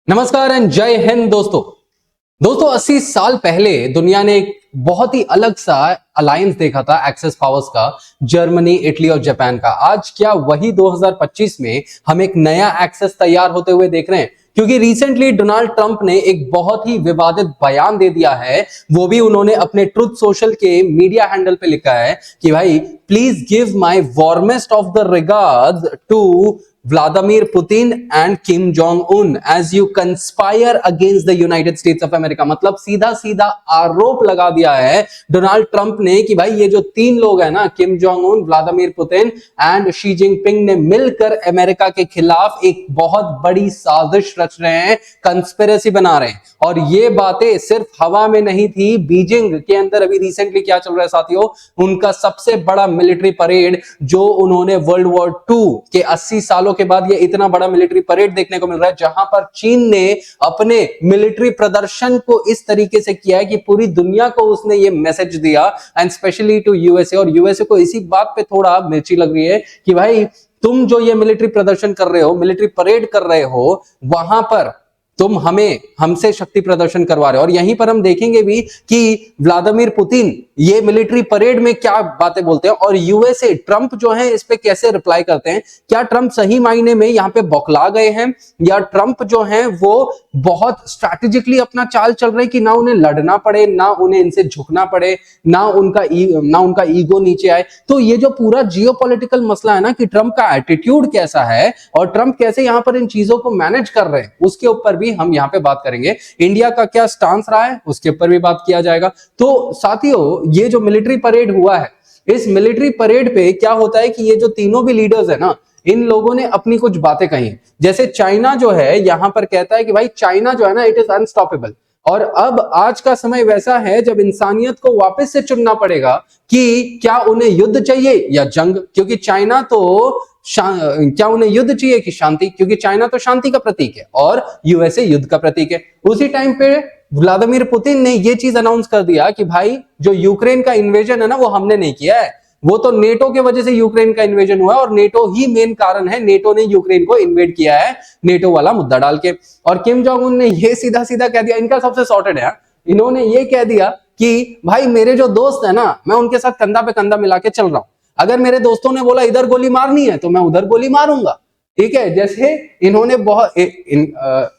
नमस्कार एंड जय हिंद दोस्तों 80 साल पहले दुनिया ने एक बहुत ही अलग सा अलायंस देखा था एक्सेस पावर्स का, जर्मनी, इटली और जापान का। आज क्या वही 2025 में हम एक नया एक्सेस तैयार होते हुए देख रहे हैं? क्योंकि रिसेंटली डोनाल्ड ट्रंप ने एक बहुत ही विवादित बयान दे दिया है। वो भी उन्होंने अपने ट्रुथ सोशल के मीडिया हैंडल पे लिखा है कि भाई please give my warmest of the regards to Vladimir Putin and Kim Jong-un as you conspire against the United States of America। मतलब सीधा सीधा आरोप लगा दिया है डोनाल्ड ट्रंप ने कि भाई ये जो तीन लोग हैं ना, किम जोंग उन, Vladimir Putin and Xi Jinping ने मिलकर अमेरिका के खिलाफ एक बहुत बड़ी साजिश रच रहे हैं, कंस्पिरेसी बना रहे हैं। और ये बातें सिर्फ हवा में नहीं थी, बीजिंग के अंदर अभी रिसेंटली क्या चल रहा है साथियों, उनका सबसे बड़ा मिलिट्री परेड जो उन्होंने वर्ल्ड वॉर 2 के 80 सालों के बाद ये इतना बड़ा मिलिट्री परेड देखने को मिल रहा है, जहां पर चीन ने अपने मिलिट्री प्रदर्शन को इस तरीके से किया है कि पूरी दुनिया को उसने ये मैसेज दिया, एंड स्पेशली टू यूएसए। और यूएसए को इसी बात पे थोड़ा मिर्ची लग रही है कि भाई तुम जो ये मिलिट्री प्रदर्शन कर रहे हो, मिलिट्री परेड कर रहे हो, वहां पर तुम हमसे शक्ति प्रदर्शन करवा रहे हो। और यहीं पर हम देखेंगे भी कि व्लादिमीर पुतिन ये मिलिट्री परेड में क्या बातें बोलते हैं और यूएसए ट्रंप जो है इस पे कैसे रिप्लाई करते हैं। क्या ट्रंप सही मायने में यहां पे बौखला गए हैं, या ट्रंप जो है वो बहुत स्ट्रैटेजिकली अपना चाल चल रहे हैं कि ना उन्हें लड़ना पड़े, ना उन्हें इनसे झुकना पड़े, ना उनका ईगो नीचे आए। तो ये जो पूरा जियोपॉलिटिकल मसला है ना कि ट्रंप का एटीट्यूड कैसा है और ट्रंप कैसे यहां पर इन चीजों को मैनेज कर रहे हैं, उसके ऊपर भी हम यहां पे बात करेंगे। इंडिया का क्या स्टांस रहा है उसके ऊपर भी बात किया जाएगा। तो साथियों, ये जो मिलिट्री परेड हुआ है, इस मिलिट्री परेड पे क्या होता है कि ये जो तीनों भी लीडर्स है ना, इन लोगों ने अपनी कुछ बातें कही। जैसे चाइना जो है यहां पर कहता है कि भाई चाइना जो है ना, इट इज अनस्टॉपेबल। और अब आज का समय वैसा है जब इंसानियत को वापस से चुनना पड़ेगा कि क्या उन्हें युद्ध चाहिए या जंग, क्योंकि चाइना तो क्या उन्हें युद्ध चाहिए कि शांति, क्योंकि चाइना तो शांति का प्रतीक है और यूएसए युद्ध का प्रतीक है। उसी टाइम पे व्लादिमीर पुतिन ने यह चीज अनाउंस कर दिया कि भाई जो यूक्रेन का इन्वेजन है ना, वो हमने नहीं किया है, वो तो नेटो के वजह से यूक्रेन का इन्वेजन हुआ है और नेटो ही मेन कारण है, नेटो ने यूक्रेन को इन्वेड किया है, नेटो वाला मुद्दा डाल के। और किम जोंग उन ने यह सीधा सीधा कह दिया, इनका सबसे सॉर्टेड है, इन्होंने ये कह दिया कि भाई मेरे जो दोस्त है ना, मैं उनके साथ कंधा पे कंधा मिला के चल रहा हूं। अगर मेरे दोस्तों ने बोला इधर गोली मारनी है तो मैं उधर गोली मारूंगा, ठीक है। जैसे इन्होंने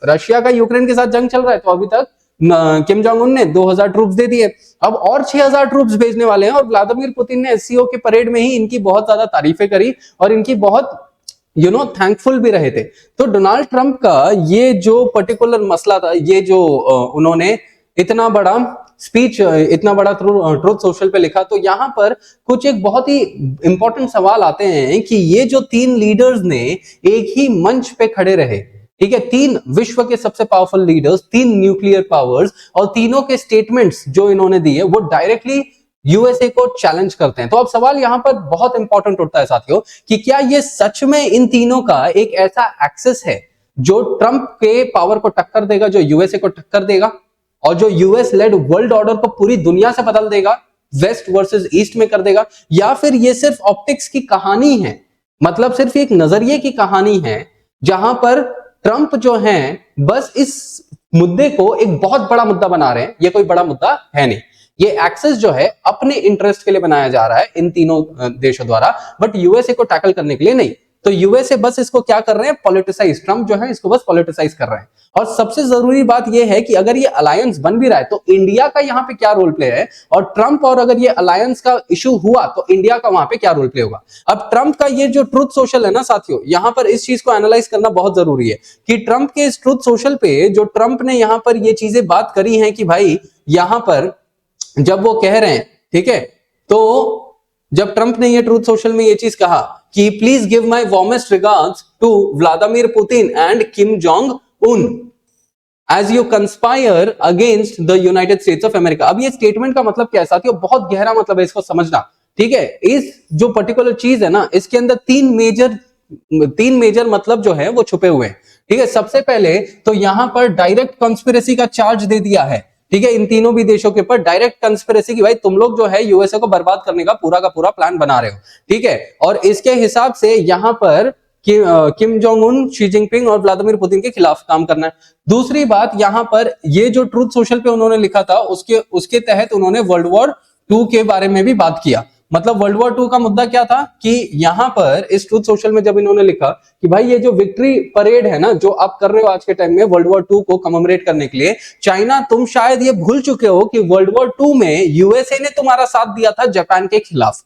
रशिया का यूक्रेन के साथ जंग चल रहा है तो अभी तक किम जोंग उन ने 2000 ट्रूप्स दे दिए, अब और 6000 ट्रूप्स भेजने वाले हैं। और व्लादिमीर पुतिन ने एससीओ के परेड में ही इनकी बहुत ज्यादा तारीफें करी और इनकी बहुत थैंकफुल भी रहे थे। तो डोनाल्ड ट्रंप का ये जो पर्टिकुलर मसला था, ये जो उन्होंने इतना बड़ा स्पीच, इतना बड़ा ट्रुथ सोशल पे लिखा, तो यहां पर कुछ एक बहुत ही इंपॉर्टेंट सवाल आते हैं कि ये जो तीन लीडर्स ने एक ही मंच पे खड़े रहे, ठीक है, तीन विश्व के सबसे पावरफुल लीडर्स, तीन न्यूक्लियर पावर्स, और तीनों के स्टेटमेंट्स जो इन्होंने दिए वो डायरेक्टली यूएसए को चैलेंज करते हैं। तो अब सवाल यहां पर बहुत इंपॉर्टेंट उठता है साथियों कि क्या ये सच में इन तीनों का एक ऐसा एक्सेस है जो ट्रंप के पावर को टक्कर देगा, जो यूएसए को टक्कर देगा और जो यूएस लेड वर्ल्ड ऑर्डर को पूरी दुनिया से बदल देगा, वेस्ट वर्सेस ईस्ट में कर देगा, या फिर ये सिर्फ ऑप्टिक्स की कहानी है, मतलब सिर्फ एक नजरिए की कहानी है जहां पर ट्रंप जो है बस इस मुद्दे को एक बहुत बड़ा मुद्दा बना रहे हैं। ये कोई बड़ा मुद्दा है नहीं, ये एक्सेस जो है अपने इंटरेस्ट के लिए बनाया जा रहा है इन तीनों देशों द्वारा, बट यूएसए को टैकल करने के लिए नहीं। तो यूएसए बस इसको क्या कर रहे हैं, पॉलिटिसाइज, ट्रंप जो है इसको बस पॉलिटिसाइज कर रहे हैं। और सबसे जरूरी बात यह है कि अगर ये अलायंस बन भी रहा है तो इंडिया का यहां पे क्या रोल प्ले है, और ट्रंप और अगर ये अलायंस का इशू हुआ तो इंडिया का वहां पे क्या रोल प्ले होगा। अब ट्रंप का ये जो ट्रुथ सोशल है ना साथियों, यहां पर इस चीज को एनालाइज करना बहुत जरूरी है कि ट्रंप के इस ट्रुथ सोशल पे जो ट्रंप ने यहां पर ये चीजें बात करी है कि भाई यहां पर जब वो कह रहे हैं, ठीक है, तो जब ट्रंप ने ये ट्रूथ सोशल में ये चीज कहा कि please give my warmest regards to Vladimir Putin and Kim Jong Un as you conspire against the United States of America. अब ये स्टेटमेंट का मतलब क्या है साथियों, बहुत गहरा मतलब है, इसको समझना, ठीक है। इस जो पर्टिकुलर चीज है ना, इसके अंदर तीन मेजर मतलब जो है वो छुपे हुए हैं, ठीक है। सबसे पहले तो यहां पर डायरेक्ट कॉन्स्पिरेसी का चार्ज दे दिया है, ठीक है, इन तीनों भी देशों के ऊपर डायरेक्ट कंस्पिरेसी की भाई तुम लोग जो है यूएसए को बर्बाद करने का पूरा प्लान बना रहे हो, ठीक है। और इसके हिसाब से यहां पर किम जोंग उन, शी जिनपिंग और व्लादिमीर पुतिन के खिलाफ काम करना है। दूसरी बात, यहाँ पर ये जो ट्रूथ सोशल पे उन्होंने लिखा था उसके तहत उन्होंने वर्ल्ड वॉर 2 के बारे में भी बात किया। मतलब वर्ल्ड वॉर 2 का मुद्दा क्या था कि यहां पर इस ट्रूथ सोशल में जब इन्होंने लिखा कि भाई ये जो विक्ट्री परेड है ना जो आप कर रहे हो आज के टाइम में वर्ल्ड वॉर 2 को कमेमोरेट करने के लिए, चाइना तुम शायद ये भूल चुके हो कि वर्ल्ड वॉर 2 में यूएसए ने तुम्हारा साथ दिया था जापान के खिलाफ।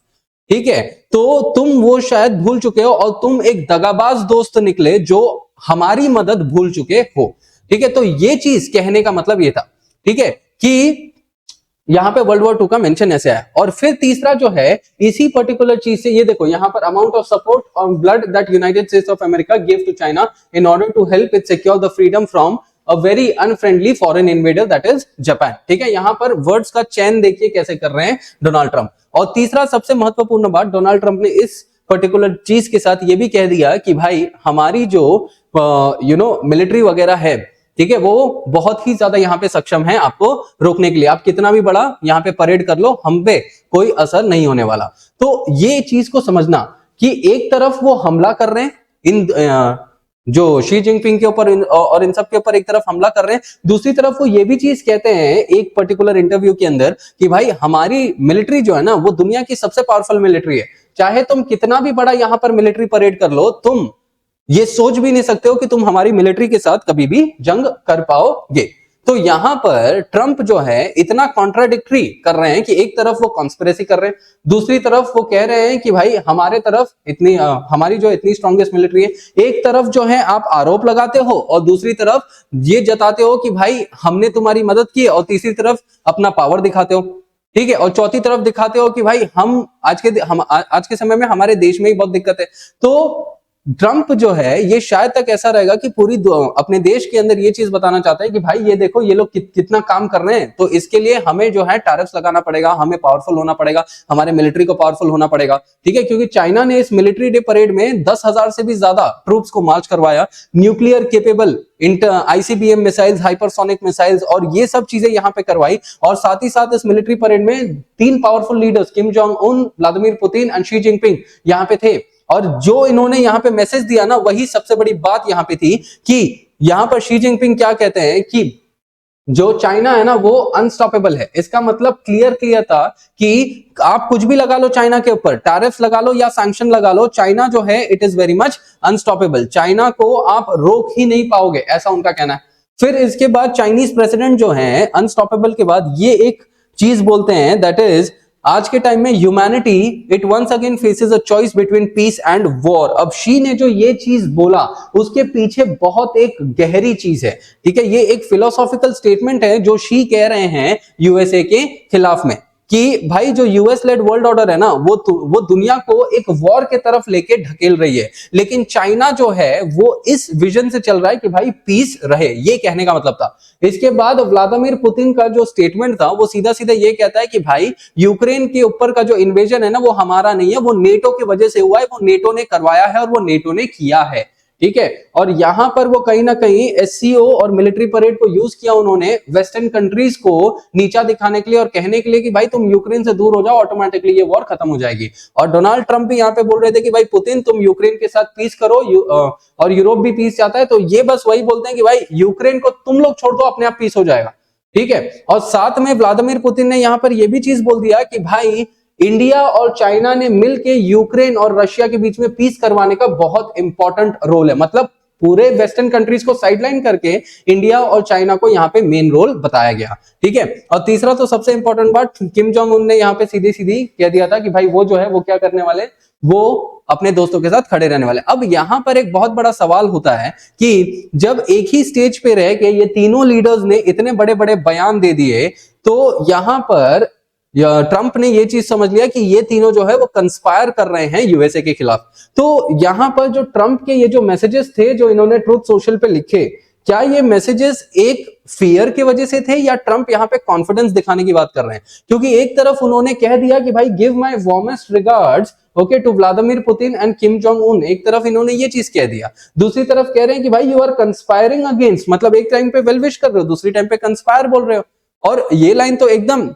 ठीक है, तो तुम वो शायद भूल चुके हो और तुम एक दगाबाज दोस्त निकले जो हमारी मदद भूल चुके हो। ठीक है, तो ये चीज कहने का मतलब ये था, ठीक है, कि यहां पे वर्ल्ड वॉर 2 का मेंशन ऐसे है। और फिर तीसरा जो है इसी पर्टिकुलर चीज से, ये देखो यहां पर amount of support on blood that United States of America give to China in order to help it secure the freedom from a very unfriendly foreign invader that is Japan. ठीक है, यहां पर वर्ड्स का चैन देखिए कैसे कर रहे हैं डोनाल्ड ट्रंप। और तीसरा सबसे महत्वपूर्ण बात, डोनाल्ड ट्रंप ने इस पर्टिकुलर चीज के साथ ये भी कह दिया कि भाई हमारी जो मिलिट्री वगैरह है, ठीक है, वो बहुत ही ज्यादा यहाँ पे सक्षम है आपको रोकने के लिए। आप कितना भी बड़ा यहाँ पे परेड कर लो, हम पे कोई असर नहीं होने वाला। तो ये चीज को समझना कि एक तरफ वो हमला कर रहे हैं इन जो शी जिनपिंग के ऊपर और इन सब के ऊपर एक तरफ हमला कर रहे हैं, दूसरी तरफ वो ये भी चीज कहते हैं एक पर्टिकुलर इंटरव्यू के अंदर कि भाई हमारी मिलिट्री जो है ना वो दुनिया की सबसे पावरफुल मिलिट्री है। चाहे तुम कितना भी बड़ा यहाँ पर मिलिट्री परेड कर लो, तुम ये सोच भी नहीं सकते हो कि तुम हमारी मिलिट्री के साथ कभी भी जंग कर पाओगे। तो यहां पर ट्रंप जो है इतना कॉन्ट्राडिक्टरी कर रहे हैं कि एक तरफ वो कॉन्स्पिरेसी कर रहे हैं, दूसरी तरफ वो कह रहे हैं कि भाई हमारे तरफ इतनी हमारी जो इतनी स्ट्रॉन्गेस्ट मिलिट्री है। एक तरफ जो है आप आरोप लगाते हो और दूसरी तरफ ये जताते हो कि भाई हमने तुम्हारी मदद की, और तीसरी तरफ अपना पावर दिखाते हो। ठीक है, और चौथी तरफ दिखाते हो कि भाई हम आज के समय में हमारे देश में ही बहुत दिक्कत है। तो ट्रंप जो है ये शायद तक ऐसा रहेगा कि पूरी अपने देश के अंदर ये चीज बताना चाहता है कि भाई ये देखो ये लोग कितना काम कर रहे हैं, तो इसके लिए हमें जो है टैरिफ्स लगाना पड़ेगा, हमें पावरफुल होना पड़ेगा, हमारे मिलिट्री को पावरफुल होना पड़ेगा। ठीक है, क्योंकि चाइना ने इस मिलिट्री डे परेड में 10,000 से भी ज्यादा ट्रूप्स को मार्च करवाया, nuclear capable ICBM missiles, hypersonic missiles और ये सब चीजें यहां पे करवाई। और साथ ही साथ इस मिलिट्री परेड में 3 पावरफुल लीडर्स किम जोंग उन, Vladimir Putin and Xi Jinping यहां पे थे। और जो इन्होंने यहां पे मैसेज दिया ना, वही सबसे बड़ी बात यहां पे थी कि यहां पर शी जिनपिंग क्या कहते हैं कि जो चाइना है ना वो अनस्टॉपेबल है। इसका मतलब क्लियर था कि आप कुछ भी लगा लो चाइना के ऊपर, टैरिफ्स लगा लो या सैंक्शन लगा लो, चाइना जो है it is very much unstoppable, China को आप रोक ही नहीं पाओगे, ऐसा उनका कहना है। फिर इसके बाद चाइनीज प्रेसिडेंट जो है अनस्टॉपेबल के बाद ये एक चीज बोलते हैं, दैट इज आज के टाइम में humanity it once again faces a choice between peace and war. अब शी ने जो ये चीज बोला उसके पीछे बहुत एक गहरी चीज है। ठीक है, ये एक फिलोसॉफिकल स्टेटमेंट है जो शी कह रहे हैं यूएसए के खिलाफ में कि भाई जो यूएस लेड वर्ल्ड ऑर्डर है ना वो दुनिया को एक वॉर के तरफ लेके ढकेल रही है, लेकिन चाइना जो है वो इस विजन से चल रहा है कि भाई पीस रहे, ये कहने का मतलब था। इसके बाद व्लादिमीर पुतिन का जो स्टेटमेंट था वो सीधा सीधा ये कहता है कि भाई यूक्रेन के ऊपर का जो इन्वेजन है ना वो हमारा नहीं है, वो नेटो की वजह से हुआ है, वो नेटो ने करवाया है और वो नेटो ने किया है। ठीक है, और यहां पर वो कहीं ना कहीं एससीओ और मिलिट्री परेड को यूज किया उन्होंने वेस्टर्न कंट्रीज को नीचा दिखाने के लिए और कहने के लिए कि भाई तुम यूक्रेन से दूर हो जाओ, ऑटोमेटिकली ये वॉर खत्म हो जाएगी। और डोनाल्ड ट्रंप भी यहां पे बोल रहे थे कि भाई पुतिन तुम यूक्रेन के साथ पीस करो, और यूरोप भी पीस चाहता है, तो ये बस वही बोलते हैं कि भाई यूक्रेन को तुम लोग छोड़ दो, अपने आप पीस हो जाएगा। ठीक है, और साथ में व्लादिमीर पुतिन ने यहां पर यह भी चीज बोल दिया कि भाई इंडिया और चाइना ने मिलकर यूक्रेन और रशिया के बीच में पीस करवाने का बहुत इंपॉर्टेंट रोल है। मतलब पूरे वेस्टर्न कंट्रीज को साइडलाइन करके इंडिया और चाइना को यहां पे मेन रोल बताया गया। ठीक है, और तीसरा तो सबसे इंपॉर्टेंट बात, किम जोंग उन ने यहां पे सीधी सीधी कह दिया था कि भाई वो जो है वो क्या करने वाले, वो अपने दोस्तों के साथ खड़े रहने वाले। अब यहां पर एक बहुत बड़ा सवाल होता है कि जब एक ही स्टेज पे रह के ये तीनों लीडर्स ने इतने बड़े बड़े बयान दे दिए, तो यहां पर ट्रंप ने ये चीज समझ लिया कि ये तीनों जो है वो कंस्पायर कर रहे हैं यूएसए के खिलाफ। तो यहां पर जो ट्रंप के ये जो मैसेजेस थे जो इन्होंने ट्रूथ सोशल पे लिखे, क्या ये मैसेजेस एक फियर की वजह से थे या ट्रंप यहां पे कॉन्फिडेंस दिखाने की बात कर रहे हैं? क्योंकि एक तरफ उन्होंने कह दिया कि भाई give my warmest regards okay to Vladimir Putin and Kim Jong Un, एक तरफ इन्होंने ये चीज कह दिया, दूसरी तरफ कह रहे हैं कि भाई यू आर कंस्पायरिंग अगेंस्ट, मतलब एक टाइम पे वेल विश कर रहे हो, दूसरी टाइम पे कंस्पायर बोल रहे हो। और ये लाइन तो एकदम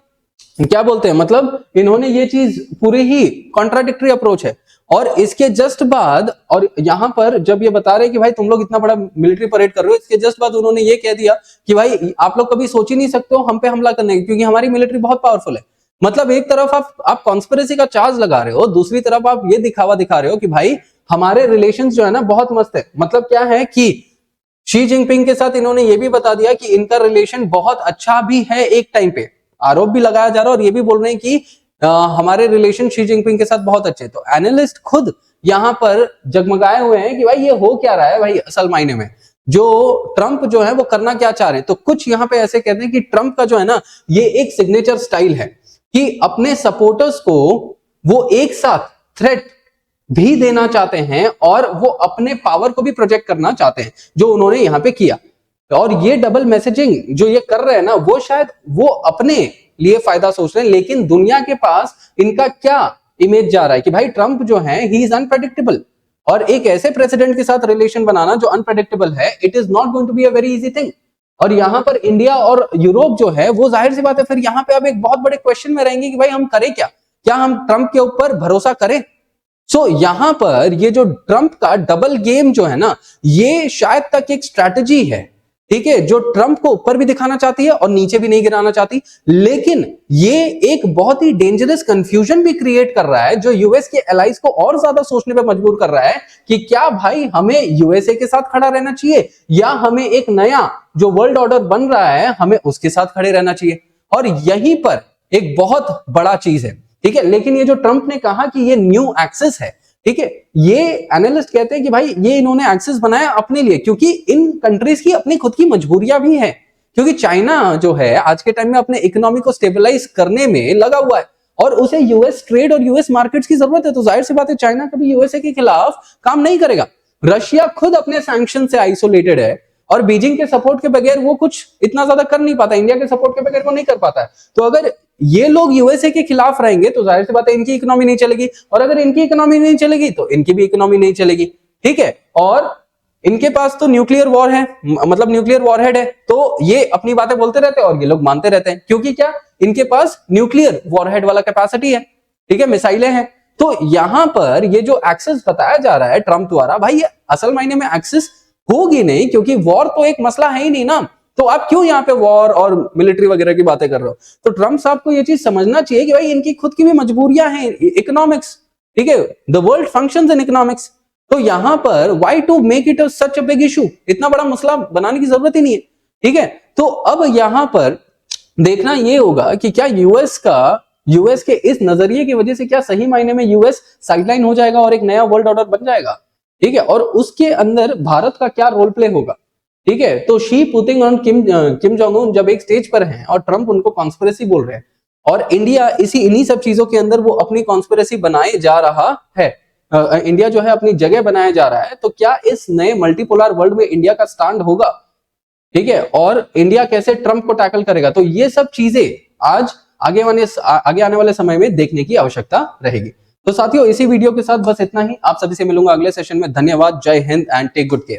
क्या बोलते हैं, मतलब इन्होंने ये चीज पूरी ही कॉन्ट्राडिक्टरी अप्रोच है। और इसके जस्ट बाद, और यहां पर जब ये बता रहे हैं कि भाई तुम लोग इतना बड़ा मिलिट्री परेड कर रहे हो, इसके जस्ट बाद उन्होंने ये कह दिया कि भाई आप लोग कभी सोच ही नहीं सकते हो हम पे हमला करने की, क्योंकि हमारी मिलिट्री बहुत पावरफुल है। मतलब एक तरफ आप कॉन्स्पिरेसी का चार्ज लगा रहे हो, दूसरी तरफ आप ये दिखावा दिखा रहे हो कि भाई हमारे रिलेशंस जो है ना बहुत मस्त है। मतलब क्या है कि शी जिनपिंग के साथ इन्होंने ये भी बता दिया कि इनका रिलेशन बहुत अच्छा भी है। एक टाइम पे आरोप भी लगाया जा रहा है और ये भी बोल रहे हैं कि हमारे रिलेशन शी जिनपिंग के साथ बहुत अच्छे। तो एनालिस्ट खुद यहां पर जगमगाए हुए हैं कि भाई ये हो क्या रहा है भाई, असल मायने में जो ट्रंप जो है वो करना क्या चाह रहे हैं। तो कुछ यहां पे ऐसे कहते हैं कि ट्रंप का जो है ना ये एक सिग्नेचर स्टाइल है कि अपने सपोर्टर्स को वो एक साथ थ्रेट भी देना चाहते हैं और वो अपने पावर को भी प्रोजेक्ट करना चाहते हैं, जो उन्होंने यहां पे किया। और ये डबल मैसेजिंग जो ये कर रहे हैं ना, वो शायद वो अपने लिए फायदा सोच रहे हैं, लेकिन दुनिया के पास इनका क्या इमेज जा रहा है कि भाई ट्रंप जो है ही इज अनप्रेडिक्टेबल, और एक ऐसे प्रेसिडेंट के साथ रिलेशन बनाना जो अनप्रेडिक्टेबल है, it is not going to be a very easy thing. और यहां पर इंडिया और यूरोप जो है वो जाहिर सी बात है फिर यहां पे अब एक बहुत बड़े क्वेश्चन में रहेंगे कि भाई हम करें क्या हम ट्रंप के ऊपर भरोसा करें। सो यहां पर ये जो ट्रंप का डबल गेम जो है ना, ये शायद तक एक स्ट्रैटेजी है, ठीक है, जो ट्रंप को ऊपर भी दिखाना चाहती है और नीचे भी नहीं गिराना चाहती। लेकिन ये एक बहुत ही डेंजरस कंफ्यूजन भी क्रिएट कर रहा है, जो यूएस के एलाइज को और ज्यादा सोचने पे मजबूर कर रहा है कि क्या भाई हमें यूएसए के साथ खड़ा रहना चाहिए या हमें एक नया जो वर्ल्ड ऑर्डर बन रहा है हमें उसके साथ खड़े रहना चाहिए। और यहीं पर एक बहुत बड़ा चीज है, ठीक है। लेकिन ये जो ट्रंप ने कहा कि ये न्यू एक्सेस है, ठीक है, ये एनालिस्ट कहते हैं कि भाई ये इन्होंने एक्सेस बनाया अपने लिए, क्योंकि इन कंट्रीज की अपनी खुद की मजबूरियां भी हैं। क्योंकि चाइना जो है आज के टाइम में अपने इकोनॉमी को स्टेबलाइज करने में लगा हुआ है और उसे यूएस ट्रेड और यूएस मार्केट्स की जरूरत है। तो जाहिर सी बात है चाइना कभी यूएसए के खिलाफ काम नहीं करेगा। रशिया खुद अपने सैंक्शन से आइसोलेटेड है और बीजिंग के सपोर्ट के बगैर वो कुछ इतना ज्यादा कर नहीं पाता, इंडिया के सपोर्ट के बगैर वो नहीं कर पाता है। तो अगर ये लोग यूएसए के खिलाफ रहेंगे तो जाहिर सी बात है इनकी इकोनॉमी नहीं चलेगी, और अगर इनकी इकोनॉमी नहीं चलेगी तो इनकी भी इकोनॉमी नहीं चलेगी, ठीक है। और इनके पास तो न्यूक्लियर वॉर है, मतलब न्यूक्लियर वॉरहेड है, तो ये अपनी बातें बोलते रहते हैं और ये लोग मानते रहते हैं, क्योंकि क्या इनके पास न्यूक्लियर वॉरहेड वाला कैपेसिटी है, ठीक है, मिसाइलें हैं। तो यहां पर ये जो एक्सेस बताया जा रहा है ट्रंप द्वारा, भाई ये असल मायने में एक्सेस होगी नहीं, क्योंकि वॉर तो एक मसला है ही नहीं ना। तो आप क्यों यहाँ पे वॉर और मिलिट्री वगैरह की बातें कर रहे हो। तो ट्रंप साहब को ये चीज समझना चाहिए कि भाई इनकी खुद की भी मजबूरियां हैं, इकोनॉमिक्स, ठीक है, the world functions in economics. तो यहां पर why to make it such a big issue, इतना बड़ा मसला बनाने की जरूरत ही नहीं है, ठीक है। तो अब यहां पर देखना ये होगा कि क्या यूएस के इस नजरिए की वजह से क्या सही मायने में यूएस साइडलाइन हो जाएगा और एक नया वर्ल्ड ऑर्डर बन जाएगा, ठीक है, और उसके अंदर भारत का क्या रोल प्ले होगा, ठीक है। तो Xi Putin and Kim Jong Un जब एक स्टेज पर हैं और ट्रंप उनको कॉन्स्पिरेसी बोल रहे हैं और इंडिया इन्हीं सब चीजों के अंदर वो अपनी कॉन्स्पिरेसी बनाए जा रहा है, इंडिया जो है अपनी जगह बनाया जा रहा है। तो क्या इस नए मल्टीपोलर वर्ल्ड में इंडिया का स्टैंड होगा, ठीक है, और इंडिया कैसे ट्रंप को टैकल करेगा। तो ये सब चीजें आज आगे आने वाले समय में देखने की आवश्यकता रहेगी। तो साथियों इसी वीडियो के साथ बस इतना ही, आप सभी से मिलूंगा अगले सेशन में। धन्यवाद, Jai Hind and take good care.